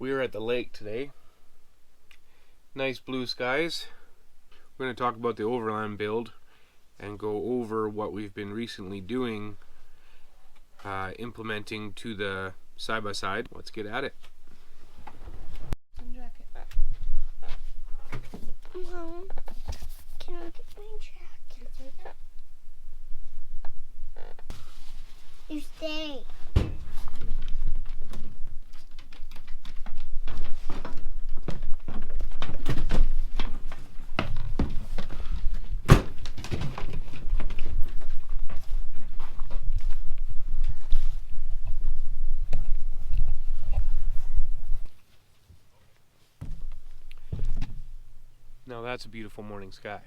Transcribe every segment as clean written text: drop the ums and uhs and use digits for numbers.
We're at the lake today. Nice blue skies. We're going to talk about the Overland build and go over what we've been recently doing, implementing to the side-by-side. Let's get at it. Mom, can I get my jacket? You stay. Now that's a beautiful morning sky.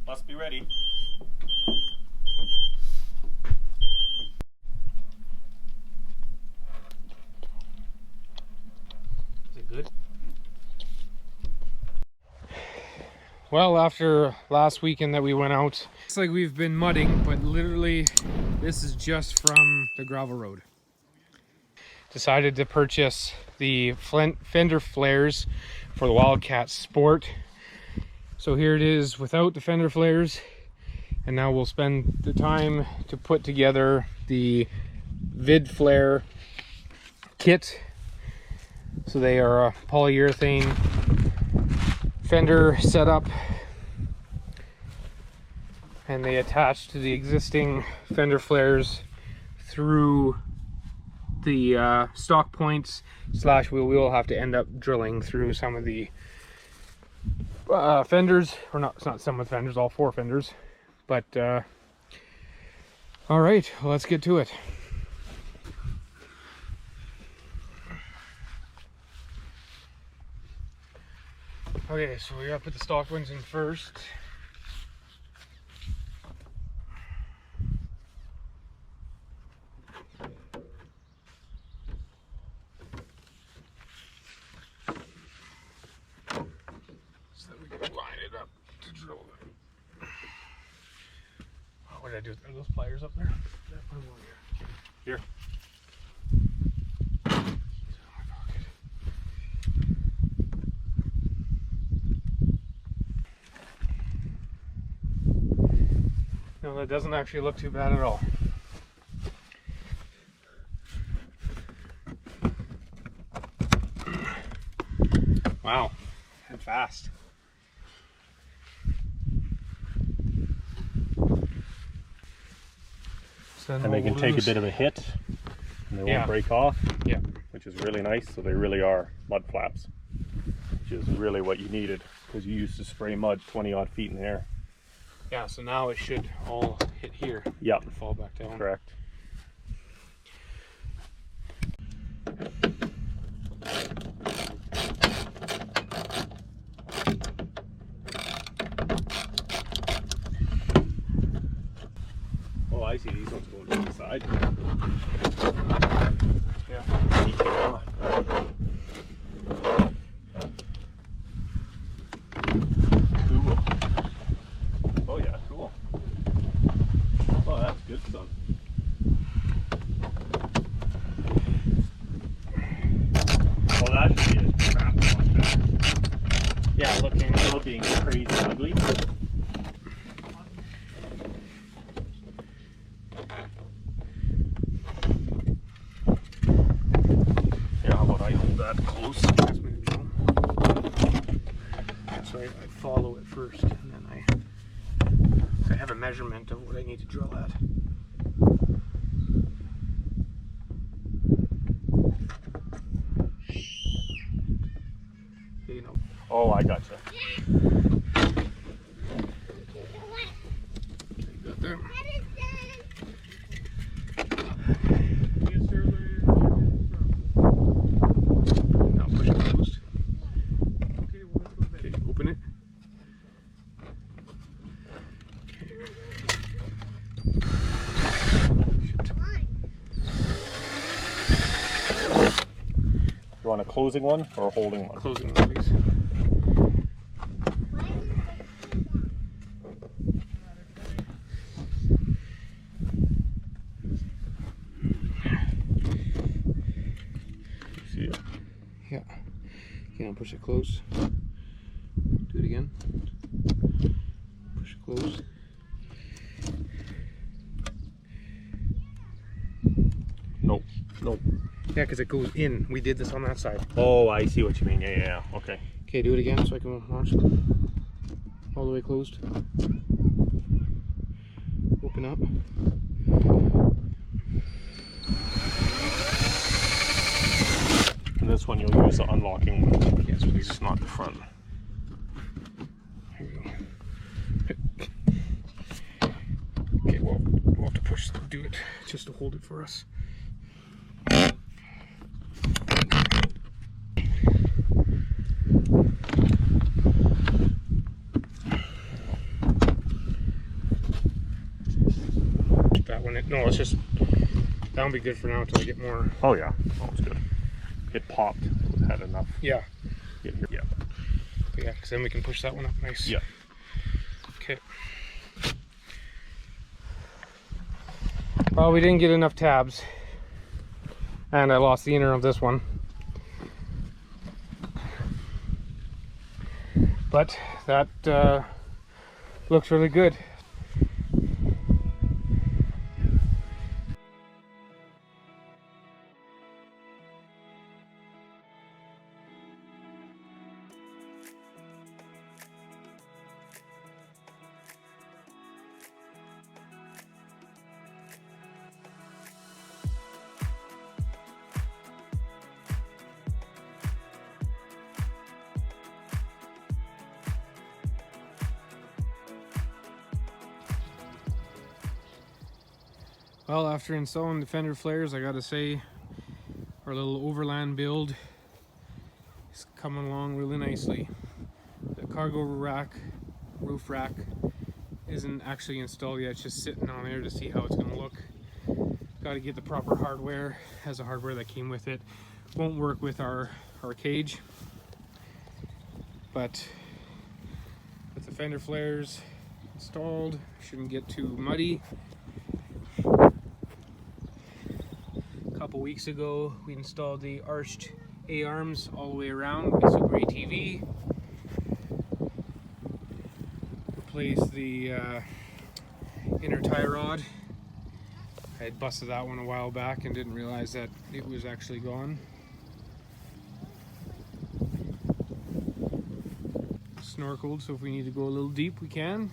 Must be ready. Is it good? Well, after last weekend that we went out, it's like we've been mudding, but literally this is just from the gravel road. Decided to purchase the fender flares for the Wildcat Sport. So here it is without the fender flares, and now we'll spend the time to put together the vid flare kit. So they are a polyurethane fender setup, and they attach to the existing fender flares through the stock points / we will have to end up drilling through some of the fenders, or not, it's not some of the fenders, all 4 fenders, but all right, well, let's get to it. Okay, so we gotta put the stock ones in first. What did I do? Are those pliers up there? Yeah, put them on here. Here. No, that doesn't actually look too bad at all. Wow, and fast. And they can take a bit of a hit and they won't break off, which is really nice. So they really are mud flaps, which is really what you needed, because you used to spray mud 20 odd feet in the air. Yeah, so now it should all hit here and fall back down. Correct. Oh, I see these ones going to the side. Yeah. Cool. Oh yeah, cool. Oh, that's good stuff. Well, that should be a crap one there. Yeah, looking crazy ugly. That close. So I follow it first, and then I have a measurement of what I need to drill at. You know. Oh, I gotcha. You got there. You want a closing one or a holding one? Closing one, please. See it? Yeah. Can I push it close? Do it again. Push it close. Nope. Nope. Yeah, because it goes in. We did this on that side. Oh, I see what you mean. Yeah. Okay. Okay, do it again so I can watch. All the way closed. Open up. And this one you'll use the unlocking one. Yes, please. It's not the front. Here we go. Okay, well, we'll have to do it just to hold it for us. That one, no, it's just, that'll be good for now until I get more. Oh yeah, oh, it's good. It popped. It had enough. Yeah. Yeah. But yeah, because then we can push that one up nice. Yeah. Okay. Well, we didn't get enough tabs, and I lost the inner of this one. But that looks really good. Well, after installing the fender flares, I gotta say our little Overland build is coming along really nicely. The cargo rack, roof rack, isn't actually installed yet, it's just sitting on there to see how it's gonna look. Gotta get the proper hardware, has the hardware that came with it. Won't work with our cage, but with the fender flares installed, shouldn't get too muddy. A couple weeks ago we installed the arched A-arms all the way around with some gray TV. Replaced the inner tie rod. I had busted that one a while back and didn't realize that it was actually gone. Snorkeled, so if we need to go a little deep we can,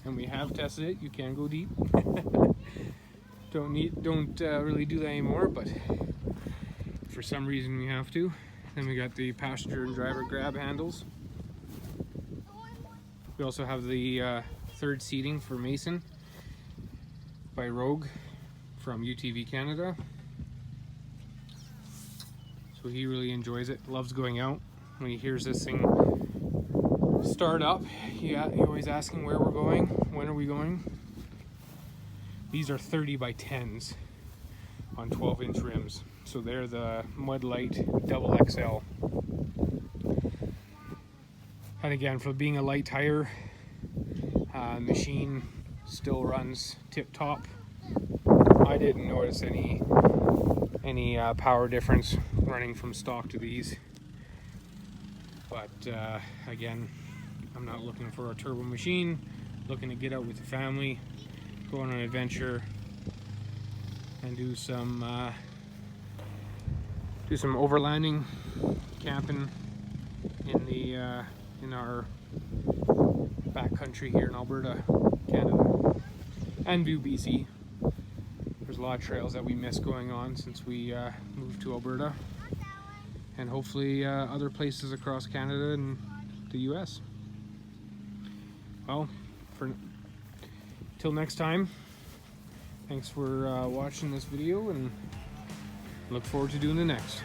and we have tested it. You can go deep. don't really do that anymore, but for some reason we have to. Then we got the passenger and driver grab handles. We also have the third seating for Mason by Rogue from UTV Canada. So he really enjoys it, loves going out. When he hears this thing start up, he always asking where we're going, when are we going. These are 30 by 10s on 12-inch rims, so they're the Mud Light Double XL. And again, for being a light tire, machine still runs tip-top. I didn't notice any power difference running from stock to these, but again, I'm not looking for a turbo machine, looking to get out with the family, go on an adventure, and do some overlanding, camping in our backcountry here in Alberta, Canada, and View, BC. There's a lot of trails that we miss going on since we moved to Alberta, and hopefully other places across Canada and the US. Well, till next time, thanks for watching this video, and look forward to doing the next.